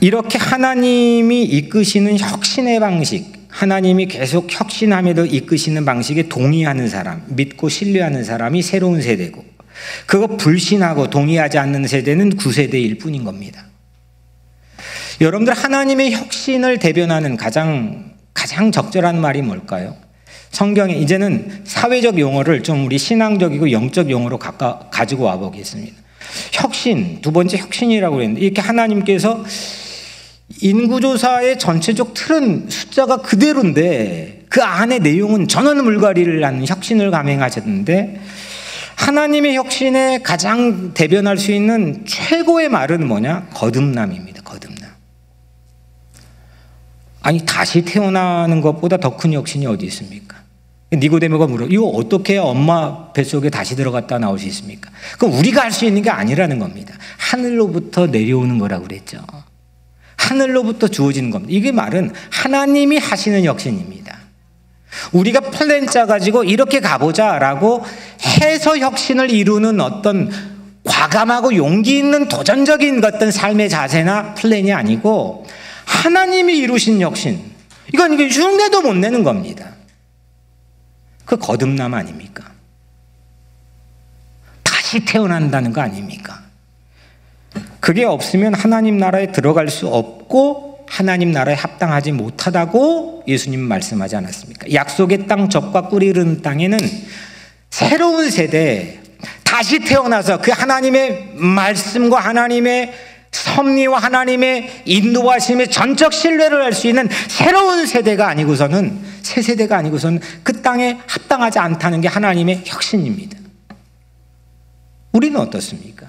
이렇게 하나님이 이끄시는 혁신의 방식, 하나님이 계속 혁신함에도 이끄시는 방식에 동의하는 사람, 믿고 신뢰하는 사람이 새로운 세대고, 그거 불신하고 동의하지 않는 세대는 구세대일 뿐인 겁니다. 여러분들, 하나님의 혁신을 대변하는 가장 적절한 말이 뭘까요? 성경에 이제는 사회적 용어를 좀 우리 신앙적이고 영적 용어로 가지고 와 보겠습니다. 혁신, 두 번째 혁신이라고 그랬는데, 이렇게 하나님께서 인구조사의 전체적 틀은 숫자가 그대로인데 그 안에 내용은 전원 물갈이를 하는 혁신을 감행하셨는데, 하나님의 혁신에 가장 대변할 수 있는 최고의 말은 뭐냐? 거듭남입니다. 거듭남. 아니, 다시 태어나는 것보다 더 큰 혁신이 어디 있습니까? 니고데모가 물어, 이거 어떻게 해야 엄마 뱃속에 다시 들어갔다 나올 수 있습니까? 그럼 우리가 할 수 있는 게 아니라는 겁니다. 하늘로부터 내려오는 거라고 그랬죠. 하늘로부터 주어지는 겁니다. 이게 말은 하나님이 하시는 혁신입니다. 우리가 플랜 짜가지고 이렇게 가보자라고 해서 혁신을 이루는 어떤 과감하고 용기 있는 도전적인 어떤 삶의 자세나 플랜이 아니고, 하나님이 이루신 혁신, 이건 이게 흉내도 못 내는 겁니다. 그 거듭남 아닙니까? 다시 태어난다는 거 아닙니까? 그게 없으면 하나님 나라에 들어갈 수 없고 하나님 나라에 합당하지 못하다고 예수님 말씀하지 않았습니까? 약속의 땅, 젖과 꿀이 흐르는 땅에는 새로운 세대, 다시 태어나서 그 하나님의 말씀과 하나님의 섭리와 하나님의 인도하심의 전적 신뢰를 할 수 있는 새로운 세대가 아니고서는, 새 세대가 아니고서는 그 땅에 합당하지 않다는 게 하나님의 혁신입니다. 우리는 어떻습니까?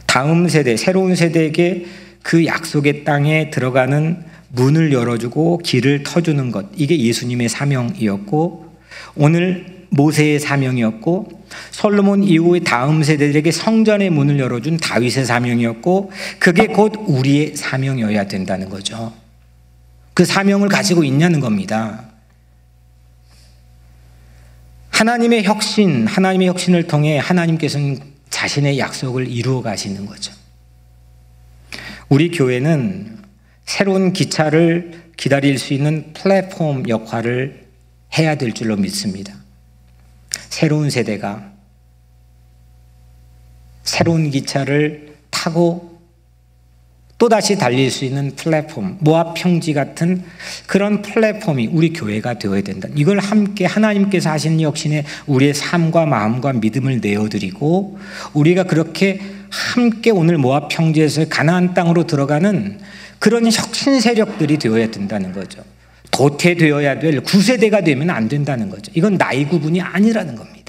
다음 세대, 새로운 세대에게 그 약속의 땅에 들어가는 문을 열어주고 길을 터주는 것, 이게 예수님의 사명이었고, 오늘 모세의 사명이었고, 솔로몬 이후의 다음 세대들에게 성전의 문을 열어준 다윗의 사명이었고, 그게 곧 우리의 사명이어야 된다는 거죠. 그 사명을 가지고 있냐는 겁니다. 하나님의 혁신을 통해 하나님께서는 자신의 약속을 이루어 가시는 거죠. 우리 교회는 새로운 기차를 기다릴 수 있는 플랫폼 역할을 해야 될 줄로 믿습니다. 새로운 세대가 새로운 기차를 타고 또다시 달릴 수 있는 플랫폼, 모압 평지 같은 그런 플랫폼이 우리 교회가 되어야 된다. 이걸 함께 하나님께서 하시는 혁신에 우리의 삶과 마음과 믿음을 내어드리고, 우리가 그렇게 함께 오늘 모압 평지에서 가나안 땅으로 들어가는 그런 혁신 세력들이 되어야 된다는 거죠. 도태되어야 될 구세대가 되면 안 된다는 거죠. 이건 나이 구분이 아니라는 겁니다.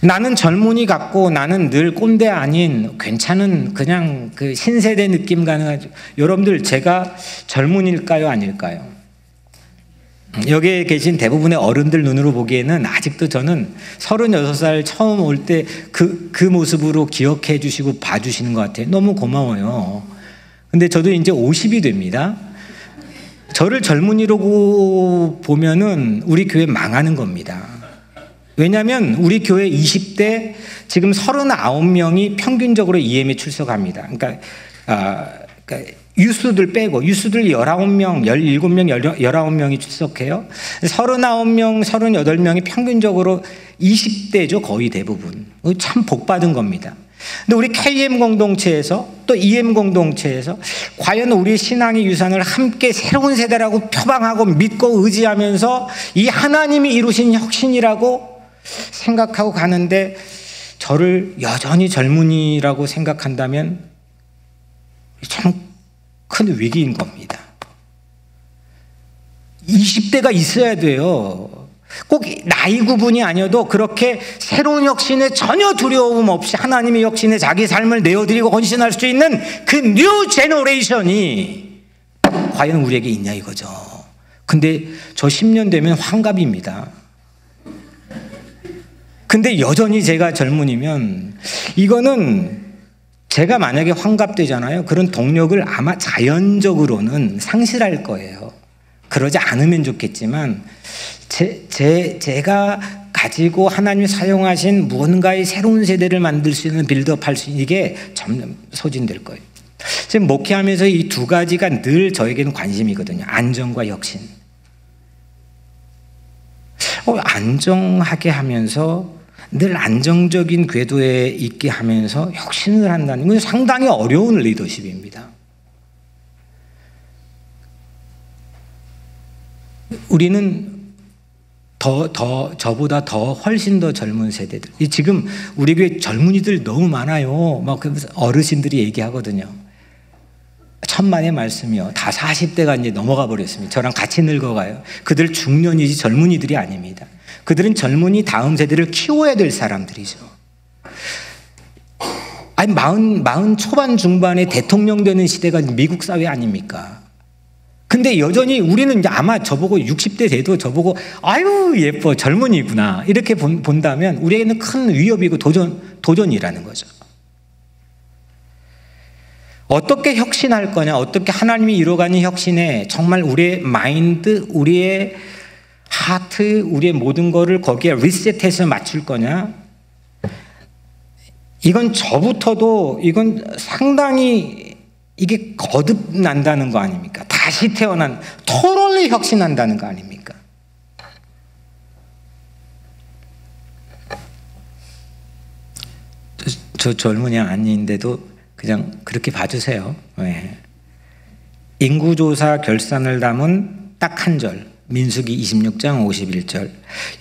나는 젊은이 같고 나는 늘 꼰대 아닌 괜찮은 그냥 그 신세대 느낌 가능하죠. 여러분들, 제가 젊은일까요, 아닐까요? 여기에 계신 대부분의 어른들 눈으로 보기에는 아직도 저는 36살 처음 올 때 그 모습으로 기억해 주시고 봐주시는 것 같아요. 너무 고마워요. 근데 저도 이제 50이 됩니다. 저를 젊은이라고 보면은 우리 교회 망하는 겁니다. 왜냐하면 우리 교회 20대 지금 39명이 평균적으로 EM에 출석합니다. 그러니까 유수들 빼고, 유수들 19명, 17명, 19명이 출석해요. 39명, 38명이 평균적으로 20대죠, 거의 대부분. 참 복받은 겁니다. 근데 우리 KM 공동체에서 또 EM 공동체에서 과연 우리 신앙의 유산을 함께 새로운 세대라고 표방하고 믿고 의지하면서 이 하나님이 이루신 혁신이라고 생각하고 가는데, 저를 여전히 젊은이라고 생각한다면 참 큰 위기인 겁니다. 20대가 있어야 돼요. 꼭 나이 구분이 아니어도 그렇게 새로운 혁신에 전혀 두려움 없이 하나님의 혁신에 자기 삶을 내어드리고 헌신할 수 있는 그 뉴 제너레이션이 과연 우리에게 있냐 이거죠. 근데 저 10년 되면 환갑입니다. 근데 여전히 제가 젊은이면 이거는 제가 만약에 환갑되잖아요. 그런 동력을 아마 자연적으로는 상실할 거예요. 그러지 않으면 좋겠지만 제가 가지고 하나님이 사용하신 무언가의 새로운 세대를 만들 수 있는 빌드업 할 수 있는 이게 점점 소진될 거예요. 지금 목회하면서 이 두 가지가 늘 저에게는 관심이거든요. 안정과 혁신. 안정하게 하면서 늘 안정적인 궤도에 있게 하면서 혁신을 한다는 건 상당히 어려운 리더십입니다. 우리는 저보다 훨씬 더 젊은 세대들. 지금 우리 교회 젊은이들 너무 많아요. 막 어르신들이 얘기하거든요. 천만의 말씀이요. 다 40대가 이제 넘어가 버렸습니다. 저랑 같이 늙어가요. 그들 중년이지 젊은이들이 아닙니다. 그들은 젊은이 다음 세대를 키워야 될 사람들이죠. 아니, 40 초반 중반에 대통령 되는 시대가 미국 사회 아닙니까? 근데 여전히 우리는 이제 아마 저보고 60대 돼도 저보고 아유 예뻐 젊은이구나 이렇게 본다면 우리에게는 큰 위협이고 도전이라는 거죠. 어떻게 혁신할 거냐, 어떻게 하나님이 이루어가는 혁신에 정말 우리의 마인드, 우리의 하트, 우리의 모든 거를 거기에 리셋해서 맞출 거냐, 이건 저부터도 이건 상당히 이게 거듭난다는 거 아닙니까? 다시 태어난 토럴리 혁신한다는 거 아닙니까? 저 젊은이 아닌데도 그냥 그렇게 봐주세요. 네. 인구조사 결산을 담은 딱 한 절, 민수기 26장 51절.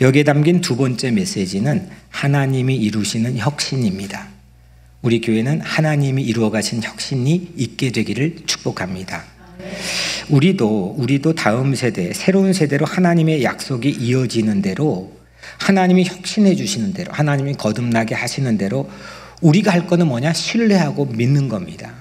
여기에 담긴 두 번째 메시지는 하나님이 이루시는 혁신입니다. 우리 교회는 하나님이 이루어 가신 혁신이 있게 되기를 축복합니다. 우리도 다음 세대, 새로운 세대로 하나님의 약속이 이어지는 대로, 하나님이 혁신해 주시는 대로, 하나님이 거듭나게 하시는 대로 우리가 할 거는 뭐냐? 신뢰하고 믿는 겁니다.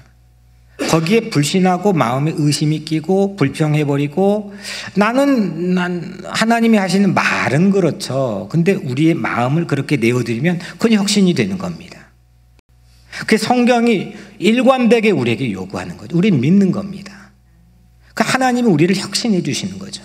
거기에 불신하고 마음에 의심이 끼고 불평해버리고 난 하나님이 하시는 말은 그렇죠. 근데 우리의 마음을 그렇게 내어드리면 그건 혁신이 되는 겁니다. 그 성경이 일관되게 우리에게 요구하는 거죠. 우리는 믿는 겁니다. 그 하나님이 우리를 혁신해 주시는 거죠.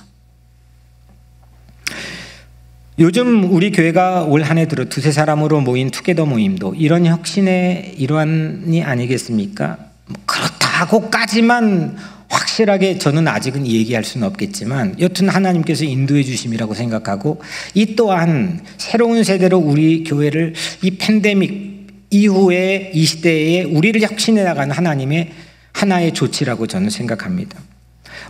요즘 우리 교회가 올 한 해 들어 두세 사람으로 모인 투게더 모임도 이런 혁신의 일환이 아니겠습니까? 그렇다고까지만 확실하게 저는 아직은 얘기할 수는 없겠지만 여튼 하나님께서 인도해 주심이라고 생각하고, 이 또한 새로운 세대로 우리 교회를 이 팬데믹 이후에 이 시대에 우리를 혁신해 나가는 하나님의 하나의 조치라고 저는 생각합니다.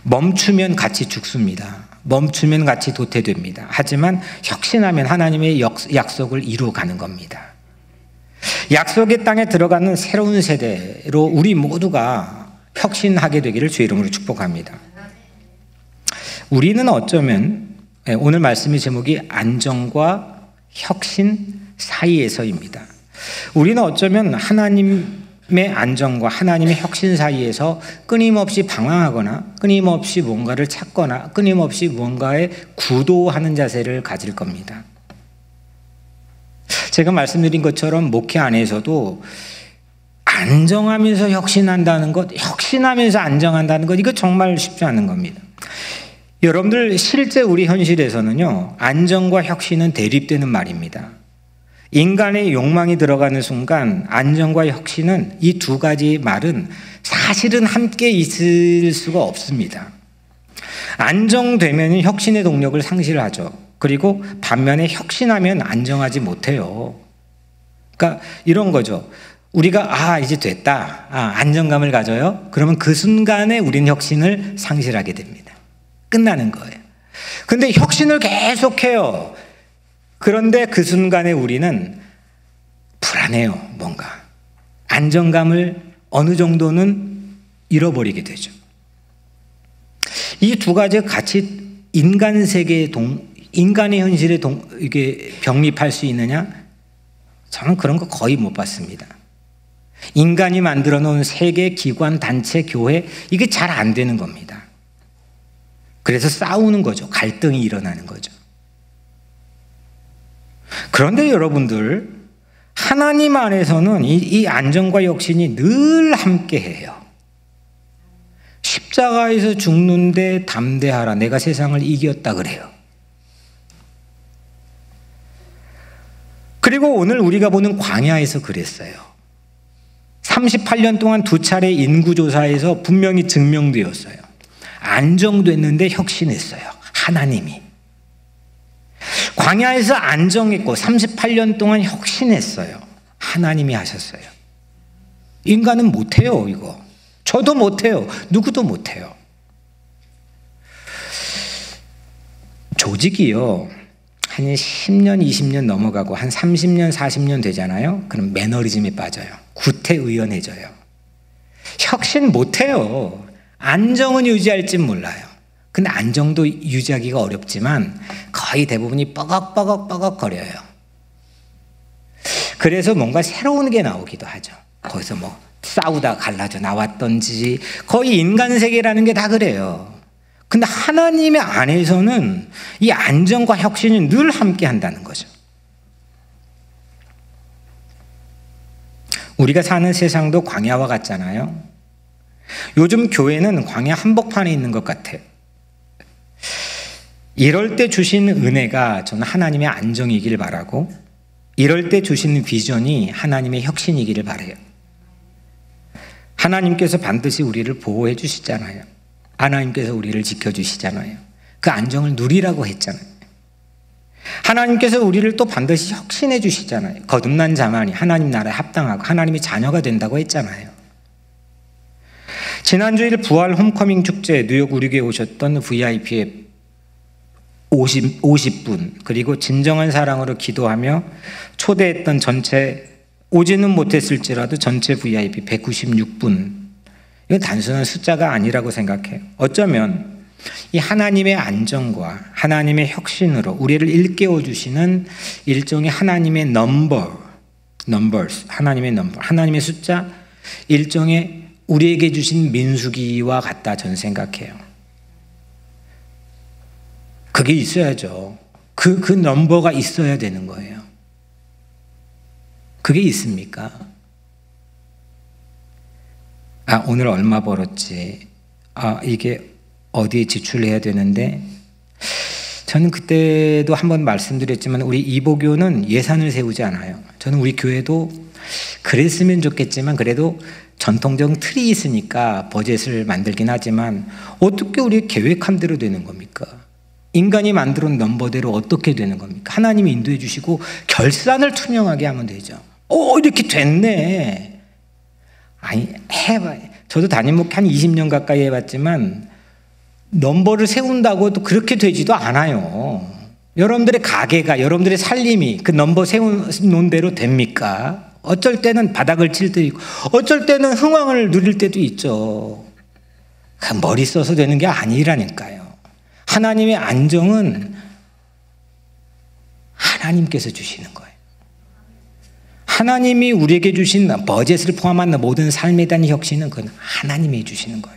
멈추면 같이 죽습니다. 멈추면 같이 도태됩니다. 하지만 혁신하면 하나님의 약속을 이루어가는 겁니다. 약속의 땅에 들어가는 새로운 세대로 우리 모두가 혁신하게 되기를 주의 이름으로 축복합니다. 우리는 어쩌면 오늘 말씀의 제목이 안정과 혁신 사이에서입니다. 우리는 어쩌면 하나님의 안정과 하나님의 혁신 사이에서 끊임없이 방황하거나 끊임없이 뭔가를 찾거나 끊임없이 뭔가에 구도하는 자세를 가질 겁니다. 제가 말씀드린 것처럼 목회 안에서도 안정하면서 혁신한다는 것, 혁신하면서 안정한다는 것, 이거 정말 쉽지 않은 겁니다. 여러분들 실제 우리 현실에서는요, 안정과 혁신은 대립되는 말입니다. 인간의 욕망이 들어가는 순간 안정과 혁신은 이 두 가지 말은 사실은 함께 있을 수가 없습니다. 안정되면 혁신의 동력을 상실하죠. 그리고 반면에 혁신하면 안정하지 못해요. 그러니까 이런 거죠. 우리가 이제 됐다, 안정감을 가져요. 그러면 그 순간에 우리는 혁신을 상실하게 됩니다. 끝나는 거예요. 근데 혁신을 계속해요. 그런데 그 순간에 우리는 불안해요. 뭔가 안정감을 어느 정도는 잃어버리게 되죠. 이 두 가지가 같이 인간 세계의 인간의 현실에 이게 병립할 수 있느냐? 저는 그런 거 거의 못 봤습니다. 인간이 만들어 놓은 세계, 기관, 단체, 교회, 이게 잘 안 되는 겁니다. 그래서 싸우는 거죠. 갈등이 일어나는 거죠. 그런데 여러분들, 하나님 안에서는 이 안정과 혁신이 늘 함께해요. 십자가에서 죽는데 담대하라. 내가 세상을 이겼다 그래요. 그리고 오늘 우리가 보는 광야에서 그랬어요. 38년 동안 2차례 인구조사에서 분명히 증명되었어요. 안정됐는데 혁신했어요. 하나님이. 광야에서 안정했고 38년 동안 혁신했어요. 하나님이 하셨어요. 인간은 못해요, 이거. 저도 못해요. 누구도 못해요. 조직이요, 한 10년, 20년 넘어가고 한 30년, 40년 되잖아요. 그럼 매너리즘에 빠져요. 구태의연해져요. 혁신 못해요. 안정은 유지할진 몰라요. 근데 안정도 유지하기가 어렵지만 거의 대부분이 뻐걱뻐걱 거려요. 그래서 뭔가 새로운 게 나오기도 하죠. 거기서 뭐 싸우다 갈라져 나왔던지, 거의 인간 세계라는 게 다 그래요. 근데 하나님의 안에서는 이 안정과 혁신이 늘 함께 한다는 거죠. 우리가 사는 세상도 광야와 같잖아요. 요즘 교회는 광야 한복판에 있는 것 같아요. 이럴 때 주신 은혜가 저는 하나님의 안정이길 바라고, 이럴 때 주신 비전이 하나님의 혁신이기를 바라요. 하나님께서 반드시 우리를 보호해 주시잖아요. 하나님께서 우리를 지켜주시잖아요. 그 안정을 누리라고 했잖아요. 하나님께서 우리를 또 반드시 혁신해 주시잖아요. 거듭난 자만이 하나님 나라에 합당하고 하나님의 자녀가 된다고 했잖아요. 지난주일 부활 홈커밍 축제 뉴욕 우리 교회 오셨던 VIP의 50분, 그리고 진정한 사랑으로 기도하며 초대했던 전체, 오지는 못했을지라도 전체 VIP 196분, 이건 단순한 숫자가 아니라고 생각해요. 어쩌면 이 하나님의 안정과 하나님의 혁신으로 우리를 일깨워 주시는 일종의 하나님의 numbers, 하나님의 넘버, 하나님의 숫자, 일종의 우리에게 주신 민수기와 같다 저는 생각해요. 그게 있어야죠. 그 넘버가 있어야 되는 거예요. 그게 있습니까? 오늘 얼마 벌었지. 이게 어디에 지출해야 되는데. 저는 그때도 한번 말씀드렸지만 우리 이보교는 예산을 세우지 않아요. 저는 우리 교회도 그랬으면 좋겠지만 그래도 전통적 틀이 있으니까 버젯을 만들긴 하지만 어떻게 우리 계획한 대로 되는 겁니까? 인간이 만들어 놓은 넘버대로 어떻게 되는 겁니까? 하나님이 인도해 주시고 결산을 투명하게 하면 되죠. 이렇게 됐네. 아니, 해봐. 저도 담임 목회 한 20년 가까이 해봤지만 넘버를 세운다고 또 그렇게 되지도 않아요. 여러분들의 가게가, 여러분들의 살림이 그 넘버 세운 대로 됩니까? 어쩔 때는 바닥을 칠 때도 있고 어쩔 때는 흥황을 누릴 때도 있죠. 머리 써서 되는 게 아니라니까요. 하나님의 안정은 하나님께서 주시는 거예요. 하나님이 우리에게 주신 버젯을 포함한 모든 삶에 대한 혁신은 그건 하나님이 주시는 거예요.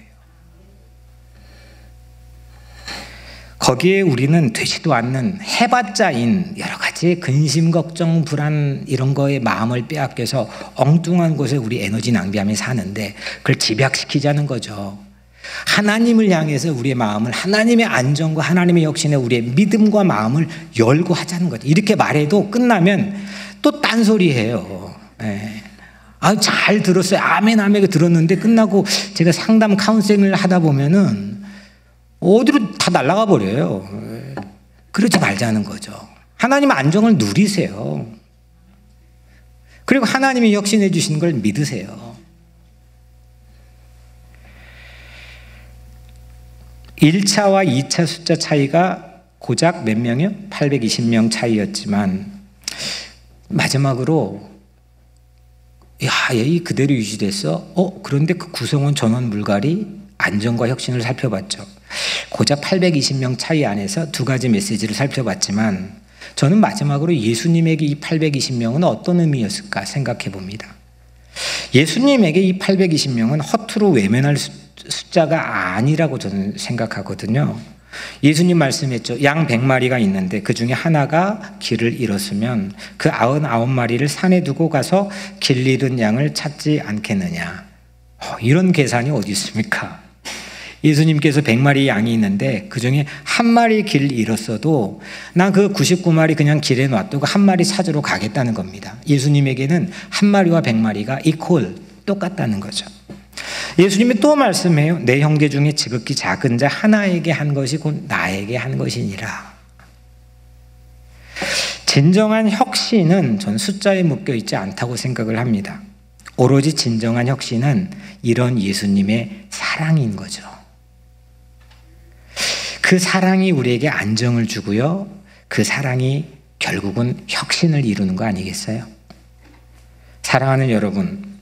거기에 우리는 되지도 않는 해봤자인 여러 가지 근심, 걱정, 불안 이런 거에 마음을 빼앗겨서 엉뚱한 곳에 우리 에너지 낭비하며 사는데 그걸 집약시키자는 거죠. 하나님을 향해서 우리의 마음을 하나님의 안정과 하나님의 혁신에 우리의 믿음과 마음을 열고 하자는 거죠. 이렇게 말해도 끝나면 또 딴소리해요. 잘 들었어요. 아멘 아멘 들었는데 끝나고 제가 상담 카운셀링을 하다 보면은 어디로 다 날아가 버려요. 그러지 말자는 거죠. 하나님 안정을 누리세요. 그리고 하나님이 혁신해 주시는 걸 믿으세요. 1차와 2차 숫자 차이가 고작 몇 명이요? 820명 차이였지만 마지막으로 이 그대로 유지됐어? 그런데 그 구성원 전원 물갈이 안정과 혁신을 살펴봤죠. 고작 820명 차이 안에서 두 가지 메시지를 살펴봤지만 저는 마지막으로 예수님에게 이 820명은 어떤 의미였을까 생각해 봅니다. 예수님에게 이 820명은 허투루 외면할 숫자가 아니라고 저는 생각하거든요. 예수님 말씀했죠. 양 100마리가 있는데 그 중에 하나가 길을 잃었으면 그 99마리를 산에 두고 가서 길 잃은 양을 찾지 않겠느냐. 이런 계산이 어디 있습니까? 예수님께서 100마리 양이 있는데 그 중에 한 마리 길 잃었어도 난 그 99마리 그냥 길에 놔두고 한 마리 찾으러 가겠다는 겁니다. 예수님에게는 한 마리와 100마리가 이퀄 똑같다는 거죠. 예수님이 또 말씀해요. 내 형제 중에 지극히 작은 자 하나에게 한 것이 곧 나에게 한 것이니라. 진정한 혁신은 전 숫자에 묶여 있지 않다고 생각을 합니다. 오로지 진정한 혁신은 이런 예수님의 사랑인 거죠. 그 사랑이 우리에게 안정을 주고요. 그 사랑이 결국은 혁신을 이루는 거 아니겠어요? 사랑하는 여러분,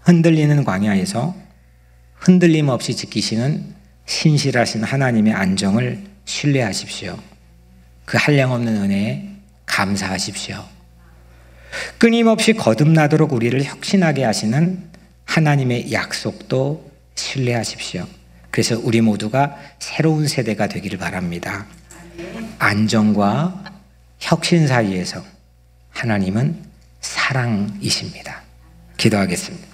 흔들리는 광야에서 흔들림 없이 지키시는 신실하신 하나님의 안정을 신뢰하십시오. 그 한량없는 은혜에 감사하십시오. 끊임없이 거듭나도록 우리를 혁신하게 하시는 하나님의 약속도 신뢰하십시오. 그래서 우리 모두가 새로운 세대가 되기를 바랍니다. 안정과 혁신 사이에서 하나님은 사랑이십니다. 기도하겠습니다.